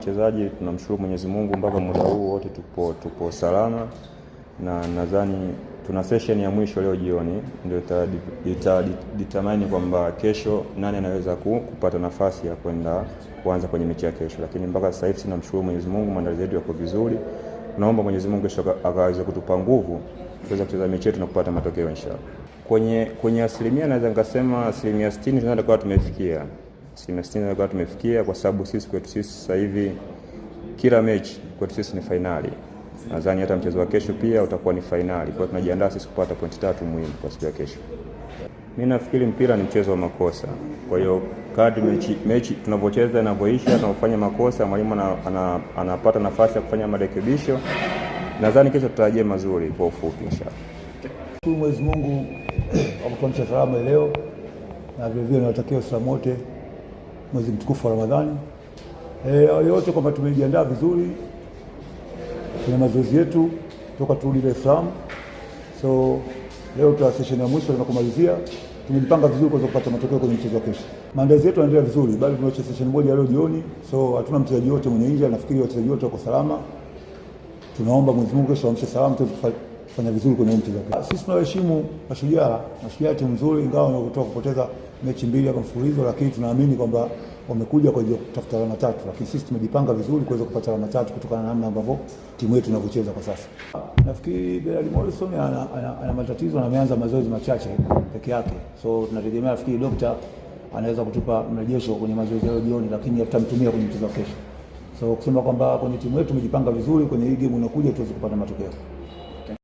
Wachezaji tunamshukuru Mwenyezi Mungu mpaka muda huu wote tupo salama, na nadhani tuna session ya mwisho leo jioni ndio determine kwamba kesho nani anaweza kupata nafasi ya kwenda kuanza kwenye mechi ya kesho. Lakini mpaka sasa hivi tunamshukuru Mwenyezi Mungu, maandalizi yetu yako vizuri. Tunaomba Mwenyezi Mungu kesho akaweze kutupa nguvu tuweze kucheza mechi yetu na kupata matokeo inshallah. Kwenye asilimia naweza nikasema asilimia 60 tunaweza kuwa tumefikia. Asilimia 60 tunaweza kuwa tumefikia kwa sababu sisi kwetu sisi sasa hivi kila mechi kwetu sisi ni finali. Nadhani hata mchezo wa kesho pia utakuwa ni finali. Kwa hiyo tunajiandaa sisi kupata pointi 3 muhimu kwa siku ya kesho. Mimi nafikiri mpira ni mchezo wa makosa. Kwa hiyo kadri mechi tunavyocheza inavyoisha, tunafanya makosa, mwalimu anapata nafasi ya kufanya marekebisho. Nadhani kesho tutarajie mazuri kwa ufupi inshallah. Mwenyezi Mungu akutuamsha salama leo, na vile vile tunatakia usalama wote mwezi mtukufu wa Ramadhani. Yote kwamba tumejiandaa vizuri kwenye mazoezi yetu toka turudi Dar es Salaam. So leo tuna session ya mwisho na kumalizia. Tumejipanga vizuri kwa kupata matokeo kwenye mchezo wa kesho. Maandalizi yetu yanaendelea vizuri, bado tunaacha session moja leo jioni. So hatuna mchezaji wote mwenye injury, nafikiri wachezaji wote wako salama. Tunaomba Mwenyezi Mungu kesho amshe salama kufanya vizuri kwenye mchezo wa kesho. Sisi tunaheshimu Mashujaa timu nzuri, ingawa wametoka kupoteza mechi 2 hapa mfululizo, lakini tunaamini kwamba wamekuja kwa ajili ya kutafuta alama 3, lakini sisi tumejipanga vizuri kuweza kupata alama 3 kutokana na namna ambavyo timu yetu inavyocheza kwa sasa. Nafikiri Bernard Morrison ana matatizo na ameanza mazoezi machache peke yake. So tunategemea nafikiri daktari anaweza kutupa mrejesho kwenye mazoezi leo jioni, lakini tutamtumia kwenye mchezo wa kesho. So kusema kwamba kwenye timu yetu tumejipanga vizuri kwenye hii game inakuja tuweze kupata matokeo.